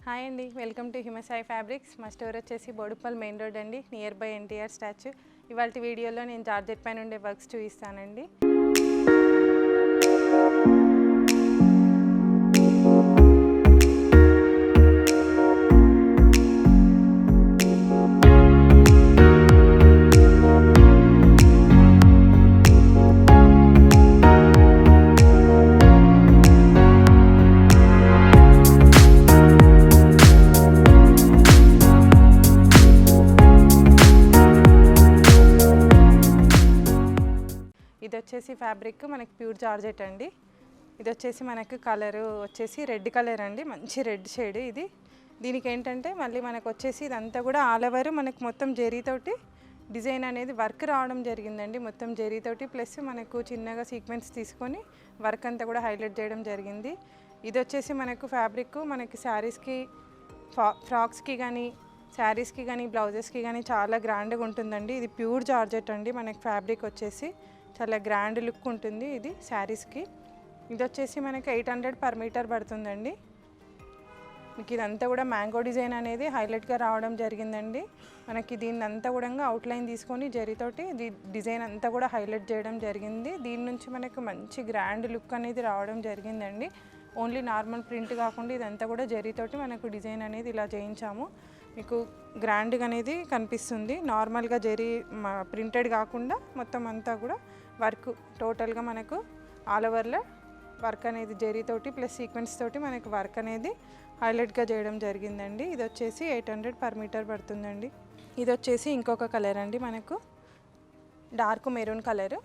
Hi అండి, welcome to Himasai fabrics. మా store వచ్చేసి బోడుప్పల్ మెయిన్ రోడ్ అండి, నియర్ బై ఎన్టీఆర్ స్టాచ్యూ. ఇవాళ వీడియోలో నేను జార్జెట్ పైన ఉండే వర్క్స్ చూపిస్తానండి. ఇది వచ్చేసి ఫ్యాబ్రిక్ మనకి ప్యూర్ జార్జెట్ అండి. ఇది వచ్చేసి మనకు కలర్ వచ్చేసి రెడ్ కలర్ అండి, మంచి రెడ్ షేడ్ ఇది. దీనికి ఏంటంటే మళ్ళీ మనకు వచ్చేసి ఇదంతా కూడా ఆల్ ఓవర్ మనకు మొత్తం జరీతోటి డిజైన్ అనేది వర్క్ రావడం జరిగిందండి. మొత్తం జరీతోటి ప్లస్ మనకు చిన్నగా సీక్వెన్స్ తీసుకొని వర్క్ అంతా కూడా హైలైట్ చేయడం జరిగింది. ఇది వచ్చేసి మనకు ఫ్యాబ్రిక్ మనకి శారీస్కి, ఫ్రాక్స్కి కానీ, శారీస్కి కానీ, బ్లౌజెస్కి కానీ చాలా గ్రాండ్గా ఉంటుందండి. ఇది ప్యూర్ జార్జెట్ అండి. మనకి ఫ్యాబ్రిక్ వచ్చేసి చాలా గ్రాండ్ లుక్ ఉంటుంది ఇది శారీస్కి. ఇది వచ్చేసి మనకి 800 పర్ మీటర్ పడుతుందండి. మీకు ఇదంతా కూడా మ్యాంగో డిజైన్ అనేది హైలైట్గా రావడం జరిగిందండి. మనకి దీన్ని అంతా కూడా అవుట్లైన్ తీసుకొని జరీతోటి డిజైన్ అంతా కూడా హైలైట్ చేయడం జరిగింది. దీని నుంచి మనకు మంచి గ్రాండ్ లుక్ అనేది రావడం జరిగిందండి. ఓన్లీ నార్మల్ ప్రింట్ కాకుండా ఇదంతా కూడా జరీతోటి మనకు డిజైన్ అనేది ఇలా చేయించాము. మీకు గ్రాండ్గా అనేది కనిపిస్తుంది. నార్మల్గా జరీ ప్రింటెడ్ కాకుండా మొత్తం అంతా కూడా వర్క్ టోటల్గా మనకు ఆల్ ఓవర్లో వర్క్ అనేది జరీతోటి ప్లస్ సీక్వెన్స్ తోటి మనకు వర్క్ అనేది హైలైట్గా చేయడం జరిగిందండి. ఇది వచ్చేసి 800 పర్ మీటర్ పడుతుందండి. ఇది వచ్చేసి ఇంకొక కలర్ అండి, మనకు డార్క్ మెరూన్ కలర్.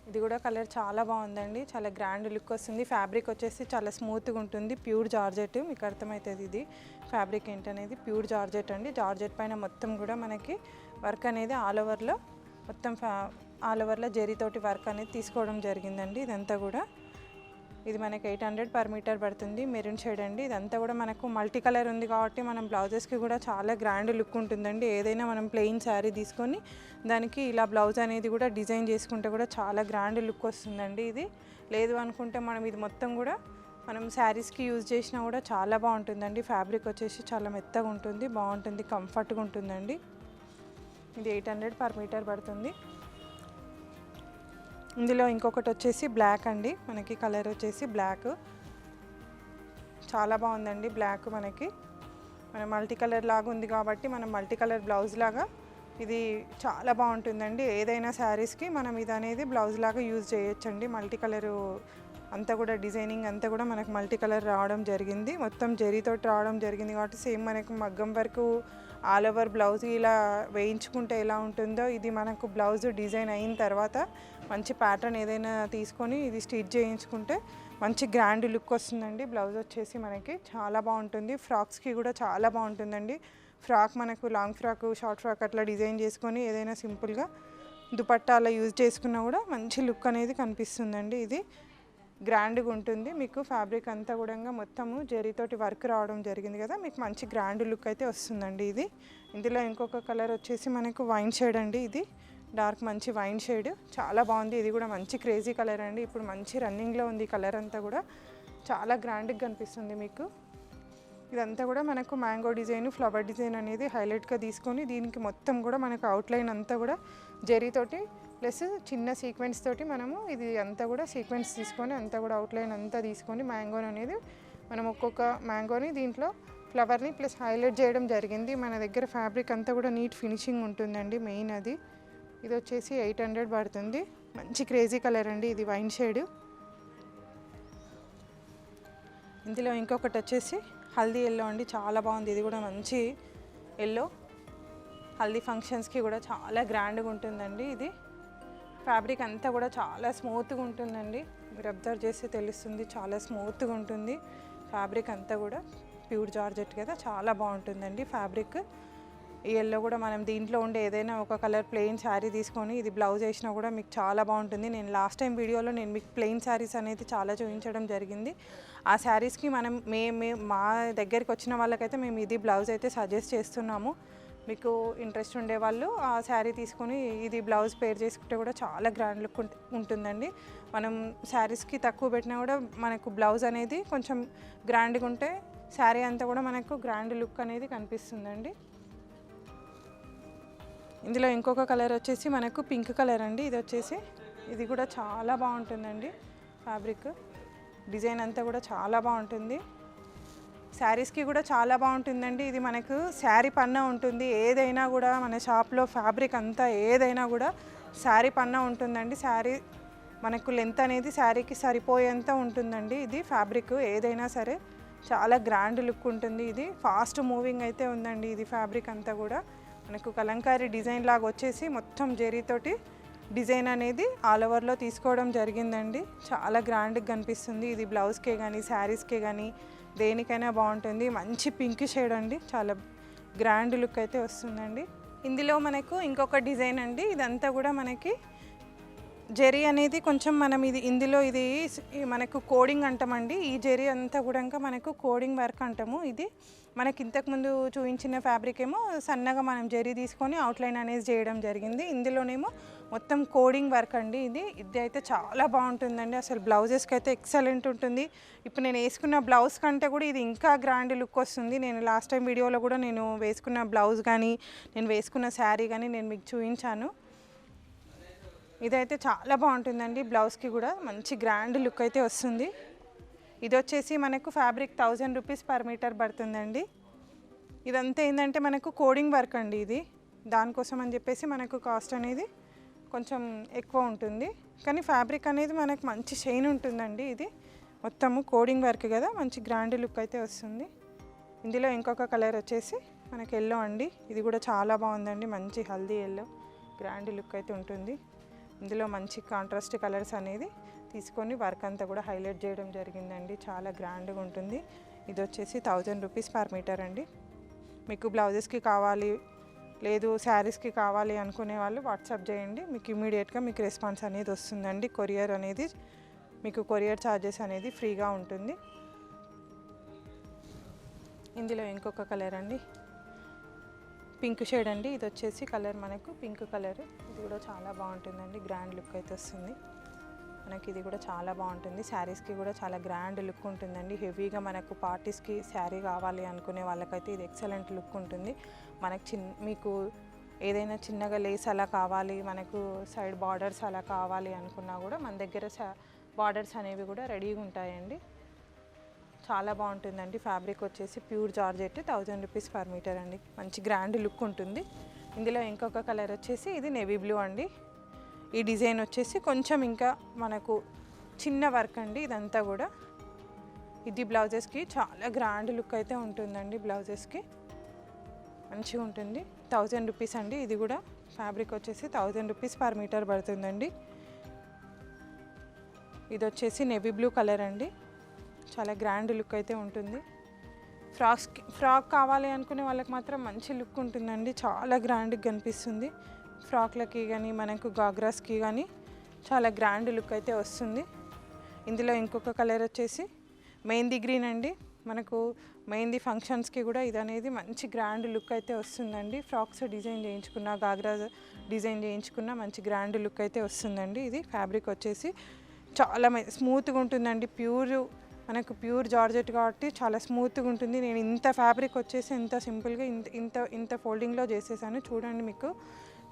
ఇది కూడా కలర్ చాలా బాగుందండి, చాలా గ్రాండ్ లుక్ వస్తుంది. ఫ్యాబ్రిక్ వచ్చేసి చాలా స్మూత్గా ఉంటుంది, ప్యూర్ జార్జెట్. మీకు అర్థమవుతుంది ఇది ఫ్యాబ్రిక్ ఏంటనేది. ప్యూర్ జార్జెట్ అండి. జార్జెట్ పైన మొత్తం కూడా మనకి వర్క్ అనేది ఆల్ ఓవర్లో మొత్తం ఆల్ ఓవర్లో జరీతోటి వర్క్ అనేది తీసుకోవడం జరిగిందండి. ఇదంతా కూడా ఇది మనకి 800 పర్ మీటర్ పడుతుంది. మెరూన్ షేడ్ అండి. ఇదంతా కూడా మనకు మల్టీ కలర్ ఉంది కాబట్టి మనం బ్లౌజెస్కి కూడా చాలా గ్రాండ్ లుక్ ఉంటుందండి. ఏదైనా మనం ప్లెయిన్ శారీ తీసుకొని దానికి ఇలా బ్లౌజ్ అనేది కూడా డిజైన్ చేసుకుంటే కూడా చాలా గ్రాండ్ లుక్ వస్తుందండి. ఇది లేదు అనుకుంటే మనం ఇది మొత్తం కూడా మనం శారీస్కి యూజ్ చేసినా కూడా చాలా బాగుంటుందండి. ఫ్యాబ్రిక్ వచ్చేసి చాలా మెత్తగా ఉంటుంది, బాగుంటుంది, కంఫర్ట్గా ఉంటుందండి. ఇది 800 పర్ మీటర్ పడుతుంది. ఇందులో ఇంకొకటి వచ్చేసి బ్లాక్ అండి. మనకి కలర్ వచ్చేసి బ్లాక్ చాలా బాగుందండి. బ్లాక్ మనకి మన మల్టీ కలర్ లాగా ఉంది కాబట్టి మనం మల్టీ కలర్ బ్లౌజ్ లాగా ఇది చాలా బాగుంటుందండి. ఏదైనా శారీస్కి మనం ఇది అనేది బ్లౌజ్ లాగా యూజ్ చేయొచ్చండి. మల్టీ కలరు అంతా కూడా డిజైనింగ్ అంతా కూడా మనకు మల్టీ కలర్ రావడం జరిగింది. మొత్తం జరీతోటి రావడం జరిగింది కాబట్టి సేమ్ మనకు మగ్గం వరకు ఆల్ ఓవర్ బ్లౌజ్ ఇలా వేయించుకుంటే ఎలా ఉంటుందో ఇది మనకు బ్లౌజ్ డిజైన్ అయిన తర్వాత మంచి ప్యాటర్న్ ఏదైనా తీసుకొని ఇది స్టిచ్ చేయించుకుంటే మంచి గ్రాండ్ లుక్ వస్తుందండి. బ్లౌజ్ వచ్చేసి మనకి చాలా బాగుంటుంది. ఫ్రాక్స్కి కూడా చాలా బాగుంటుందండి. ఫ్రాక్ మనకు లాంగ్ ఫ్రాక్, షార్ట్ ఫ్రాక్ అట్లా డిజైన్ చేసుకొని ఏదైనా సింపుల్గా దుపట్టా అలా యూజ్ చేసుకున్నా కూడా మంచి లుక్ అనేది కనిపిస్తుందండి. ఇది గ్రాండ్గా ఉంటుంది. మీకు ఫ్యాబ్రిక్ అంతా కూడా మొత్తము జరీతోటి వర్క్ రావడం జరిగింది కదా, మీకు మంచి గ్రాండ్ లుక్ అయితే వస్తుందండి. ఇది ఇందులో ఇంకొక కలర్ వచ్చేసి మనకు వైన్ షేడ్ అండి. ఇది డార్క్ మంచి వైన్ షేడ్ చాలా బాగుంది. ఇది కూడా మంచి క్రేజీ కలర్ అండి. ఇప్పుడు మంచి రన్నింగ్లో ఉంది కలర్ అంతా కూడా చాలా గ్రాండ్గా కనిపిస్తుంది మీకు. ఇదంతా కూడా మనకు మ్యాంగో డిజైన్, ఫ్లవర్ డిజైన్ అనేది హైలైట్గా తీసుకొని దీనికి మొత్తం కూడా మనకు అవుట్లైన్ అంతా కూడా జరీతోటి ప్లస్ చిన్న సీక్వెన్స్ తోటి మనము ఇది అంతా కూడా సీక్వెన్స్ తీసుకొని అంతా కూడా అవుట్లైన్ అంతా తీసుకొని మ్యాంగోని అనేది మనం ఒక్కొక్క మ్యాంగోని దీంట్లో ఫ్లవర్ని ప్లస్ హైలైట్ చేయడం జరిగింది. మన దగ్గర ఫ్యాబ్రిక్ అంతా కూడా నీట్ ఫినిషింగ్ ఉంటుందండి. మెయిన్ అది. ఇది వచ్చేసి 800 పడుతుంది. మంచి క్రేజీ కలర్ అండి. ఇది వైన్ షేడ్. ఇందులో ఇంకొకటి వచ్చేసి హల్దీ ఎల్లో అండి. చాలా బాగుంది. ఇది కూడా మంచి ఎల్లో, హల్దీ ఫంక్షన్స్కి కూడా చాలా గ్రాండ్గా ఉంటుందండి. ఇది ఫ్యాబ్రిక్ అంతా కూడా చాలా స్మూత్గా ఉంటుందండి. మీరు అబ్జర్వ్ చేస్తే తెలుస్తుంది, చాలా స్మూత్గా ఉంటుంది ఫ్యాబ్రిక్ అంతా కూడా. ప్యూర్ జార్జెట్ కదా, చాలా బాగుంటుందండి ఫ్యాబ్రిక్. ఈ ఎల్లో కూడా మనం దీంట్లో ఉండే ఏదైనా ఒక కలర్ ప్లెయిన్ శారీ తీసుకొని ఇది బ్లౌజ్ వేసినా కూడా మీకు చాలా బాగుంటుంది. నేను లాస్ట్ టైం వీడియోలో నేను మీకు ప్లెయిన్ శారీస్ అనేది చాలా చూపించడం జరిగింది. ఆ శారీస్కి మనం మా దగ్గరికి వచ్చిన వాళ్ళకైతే మేము ఇది బ్లౌజ్ అయితే సజెస్ట్ చేస్తున్నాము. మీకు ఇంట్రెస్ట్ ఉండేవాళ్ళు ఆ శారీ తీసుకొని ఇది బ్లౌజ్ పేర్ చేసుకుంటే కూడా చాలా గ్రాండ్ లుక్ ఉంటుందండి. మనం శారీస్కి తక్కువ పెట్టినా కూడా మనకు బ్లౌజ్ అనేది కొంచెం గ్రాండ్గా ఉంటే శారీ అంతా కూడా మనకు గ్రాండ్ లుక్ అనేది కనిపిస్తుందండి. ఇందులో ఇంకొక కలర్ వచ్చేసి మనకు పింక్ కలర్ అండి. ఇది కూడా చాలా బాగుంటుందండి. ఫ్యాబ్రిక్ డిజైన్ అంతా కూడా చాలా బాగుంటుంది. శారీస్కి కూడా చాలా బాగుంటుందండి. ఇది మనకు శారీ పన్నా ఉంటుంది. ఏదైనా కూడా మన షాప్లో ఫ్యాబ్రిక్ అంతా ఏదైనా కూడా శారీ పన్నా ఉంటుందండి. శారీ మనకు లెంత్ అనేది శారీకి సరిపోయేంత ఉంటుందండి. ఇది ఫ్యాబ్రిక్ ఏదైనా సరే చాలా గ్రాండ్ లుక్ ఉంటుంది. ఇది ఫాస్ట్ మూవింగ్ అయితే ఉందండి. ఇది ఫ్యాబ్రిక్ అంతా కూడా మనకు కలంకారీ డిజైన్ లాగా వచ్చేసి మొత్తం జెరీతోటి డిజైన్ అనేది ఆల్ ఓవర్లో తీసుకోవడం జరిగిందండి. చాలా గ్రాండ్గా కనిపిస్తుంది. ఇది బ్లౌజ్కే కానీ శారీస్కే కానీ దేనికైనా బాగుంటుంది. మంచి పింక్ షేడ్ అండి. చాలా గ్రాండ్ లుక్ అయితే వస్తుందండి. ఇందులో మనకు ఇంకొక డిజైన్ అండి. ఇదంతా కూడా మనకి జెరీ అనేది కొంచెం మనం ఇందులో మనకు కోడింగ్ అంటామండి. ఈ జెరీ అంతా కూడా మనకు కోడింగ్ వర్క్ అంటాము. ఇది మనకి ఇంతకుముందు చూపించిన ఫ్యాబ్రిక్ ఏమో సన్నగా మనం జెరీ తీసుకొని అవుట్లైన్ అనేది చేయడం జరిగింది. ఇందులోనేమో మొత్తం కోడింగ్ వర్క్ అండి. ఇది అయితే చాలా బాగుంటుందండి. అసలు బ్లౌజెస్కి అయితే ఎక్సలెంట్ ఉంటుంది. ఇప్పుడు నేను వేసుకున్న బ్లౌజ్ కంటే కూడా ఇది ఇంకా గ్రాండ్ లుక్ వస్తుంది. నేను లాస్ట్ టైం వీడియోలో కూడా నేను వేసుకున్న బ్లౌజ్ కానీ నేను వేసుకున్న శారీ కానీ నేను మీకు చూపించాను. ఇదైతే చాలా బాగుంటుందండి. బ్లౌజ్కి కూడా మంచి గ్రాండ్ లుక్ అయితే వస్తుంది. ఇది వచ్చేసి మనకు ఫ్యాబ్రిక్ 1000 రూపీస్ పర్ మీటర్ పడుతుందండి. ఇదంతా ఏంటంటే మనకు కోడింగ్ వర్క్ అండి. ఇది దానికోసం అని చెప్పేసి మనకు కాస్ట్ అనేది కొంచెం ఎక్కువ ఉంటుంది. కానీ ఫ్యాబ్రిక్ అనేది మనకు మంచి షైన్ ఉంటుందండి. ఇది మొత్తము కోడింగ్ వర్క్ కదా, మంచి గ్రాండ్ లుక్ అయితే వస్తుంది. ఇందులో ఇంకొక కలర్ వచ్చేసి మనకి ఎల్లో అండి. ఇది కూడా చాలా బాగుందండి. మంచి హల్దీ ఎల్లో గ్రాండ్ లుక్ అయితే ఉంటుంది. ఇందులో మంచి కాంట్రాస్ట్ కలర్స్ అనేది తీసుకొని వర్క్ అంతా కూడా హైలైట్ చేయడం జరిగిందండి. చాలా గ్రాండ్గా ఉంటుంది. ఇది వచ్చేసి 1000 రూపీస్ పర్ మీటర్ అండి. మీకు బ్లౌజెస్కి కావాలి లేదు శారీస్కి కావాలి అనుకునే వాళ్ళు వాట్సాప్ చేయండి. మీకు ఇమీడియట్గా మీకు రెస్పాన్స్ అనేది వస్తుందండి. కొరియర్ అనేది మీకు కొరియర్ ఛార్జెస్ అనేది ఫ్రీగా ఉంటుంది. ఇందులో ఇంకొక కలర్ అండి, పింక్ షేడ్ అండి. ఇది వచ్చేసి కలర్ మనకు పింక్ కలర్. ఇది కూడా చాలా బాగుంటుందండి. గ్రాండ్ లుక్ అయితే వస్తుంది మనకి. ఇది కూడా చాలా బాగుంటుంది. శారీస్కి కూడా చాలా గ్రాండ్ లుక్ ఉంటుందండి. హెవీగా మనకు పార్టీస్కి శారీ కావాలి అనుకునే వాళ్ళకైతే ఇది ఎక్సలెంట్ లుక్ ఉంటుంది. మనకు మీకు ఏదైనా చిన్నగా లేస్ అలా కావాలి, మనకు సైడ్ బార్డర్స్ అలా కావాలి అనుకున్నా కూడా మన దగ్గర బార్డర్స్ అనేవి కూడా రెడీగా ఉంటాయండి. చాలా బాగుంటుందండి. ఫ్యాబ్రిక్ వచ్చేసి pure georgette 1000 rupees per metre అండి. మంచి గ్రాండ్ లుక్ ఉంటుంది. ఇందులో ఇంకొక కలర్ వచ్చేసి ఇది నేవీ బ్లూ అండి. ఈ డిజైన్ వచ్చేసి కొంచెం ఇంకా మనకు చిన్న వర్క్ అండి. ఇదంతా కూడా ఇది బ్లౌజెస్కి చాలా గ్రాండ్ లుక్ అయితే ఉంటుందండి. బ్లౌజెస్కి మంచిగా ఉంటుంది. 1000 రూపీస్ అండి. ఇది కూడా ఫ్యాబ్రిక్ వచ్చేసి 1000 రూపీస్ పర్ మీటర్ పడుతుందండి. ఇది వచ్చేసి నేవీ బ్లూ కలర్ అండి. చాలా గ్రాండ్ లుక్ అయితే ఉంటుంది. ఫ్రాక్ కావాలి అనుకునే వాళ్ళకి మాత్రం మంచి లుక్ ఉంటుందండి. చాలా గ్రాండ్గా కనిపిస్తుంది. ఫ్రాక్లకి కానీ మనకు గాగ్రాస్కి కానీ చాలా గ్రాండ్ లుక్ అయితే వస్తుంది. ఇందులో ఇంకొక కలర్ వచ్చేసి మెహందీ గ్రీన్ అండి. మనకు మెహందీ ఫంక్షన్స్కి కూడా ఇది అనేది మంచి గ్రాండ్ లుక్ అయితే వస్తుందండి. ఫ్రాక్స్ డిజైన్ చేయించుకున్న, గాగ్రా డిజైన్ చేయించుకున్న మంచి గ్రాండ్ లుక్ అయితే వస్తుందండి. ఇది ఫ్యాబ్రిక్ వచ్చేసి చాలా స్మూత్గా ఉంటుందండి. మనకు ప్యూర్ జార్జెట్ కాబట్టి చాలా స్మూత్గా ఉంటుంది. నేను ఇంత ఫ్యాబ్రిక్ వచ్చేసి ఇంత సింపుల్గా ఇంత ఫోల్డింగ్లో చేసేసాను చూడండి. మీకు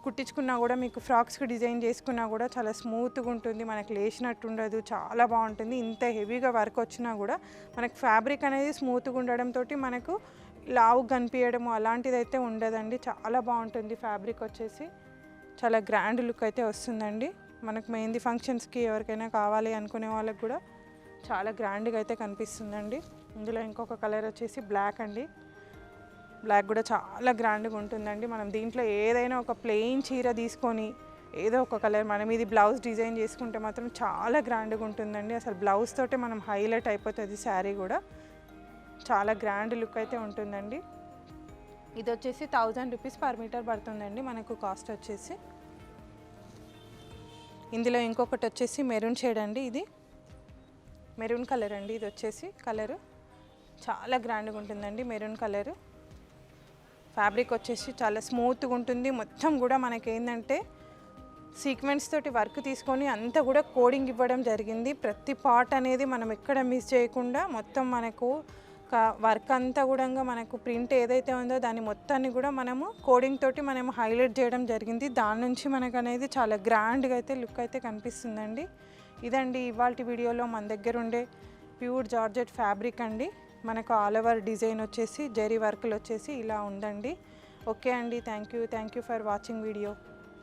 కుట్టించుకున్నా కూడా మీకు ఫ్రాక్స్కి డిజైన్ చేసుకున్నా కూడా చాలా స్మూత్గా ఉంటుంది. మనకు లేచినట్టు ఉండదు. చాలా బాగుంటుంది. ఇంత హెవీగా వర్క్ వచ్చినా కూడా మనకు ఫ్యాబ్రిక్ అనేది స్మూత్గా ఉండడంతో మనకు లావు కనిపించడం అలాంటిది అయితే ఉండదండి. చాలా బాగుంటుంది. ఫ్యాబ్రిక్ వచ్చేసి చాలా గ్రాండ్ లుక్ అయితే వస్తుందండి. మనకు మెహందీ ఫంక్షన్స్కి ఎవరికైనా కావాలి అనుకునే వాళ్ళకి కూడా చాలా గ్రాండ్గా అయితే కనిపిస్తుందండి. ఇందులో ఇంకొక కలర్ వచ్చేసి బ్లాక్ అండి. బ్లాక్ కూడా చాలా గ్రాండ్గా ఉంటుందండి. మనం దీంట్లో ఏదైనా ఒక ప్లెయిన్ చీర తీసుకొని ఏదో ఒక కలర్ మనం ఇది బ్లౌజ్ డిజైన్ చేసుకుంటే మాత్రం చాలా గ్రాండ్గా ఉంటుందండి. అసలు బ్లౌజ్ తోటే మనం హైలైట్ అయిపోతుంది. శారీ కూడా చాలా గ్రాండ్ లుక్ అయితే ఉంటుందండి. ఇది వచ్చేసి 1000 రూపీస్ పర్ మీటర్ పడుతుందండి మనకు కాస్ట్ వచ్చేసి. ఇందులో ఇంకొకటి వచ్చేసి మెరూన్ షేడ్ అండి. ఇది మెరూన్ కలర్ అండి. ఇది వచ్చేసి కలరు చాలా గ్రాండ్గా ఉంటుందండి. మెరూన్ కలరు ఫ్యాబ్రిక్ వచ్చేసి చాలా స్మూత్గా ఉంటుంది. మొత్తం కూడా మనకేంటంటే సీక్వెన్స్ తోటి వర్క్ తీసుకొని అంతా కూడా కోడింగ్ ఇవ్వడం జరిగింది. ప్రతి పార్ట్ అనేది మనం ఎక్కడ మిస్ చేయకుండా మొత్తం మనకు వర్క్ అంతా కూడా మనకు ప్రింట్ ఏదైతే ఉందో దాని మొత్తాన్ని కూడా మనము కోడింగ్ తోటి మనము హైలైట్ చేయడం జరిగింది. దాని నుంచి మనకు అనేది చాలా గ్రాండ్గా అయితే లుక్ అయితే కనిపిస్తుందండి. ఇదండి ఇవాల్టి వీడియోలో మన దగ్గర ఉండే ప్యూర్ జార్జెట్ ఫ్యాబ్రిక్ అండి. మనకు ఆల్ ఓవర్ డిజైన్ వచ్చేసి జరీ వర్క్లు వచ్చేసి ఇలా ఉందండి. ఓకే అండి, thank you for watching video.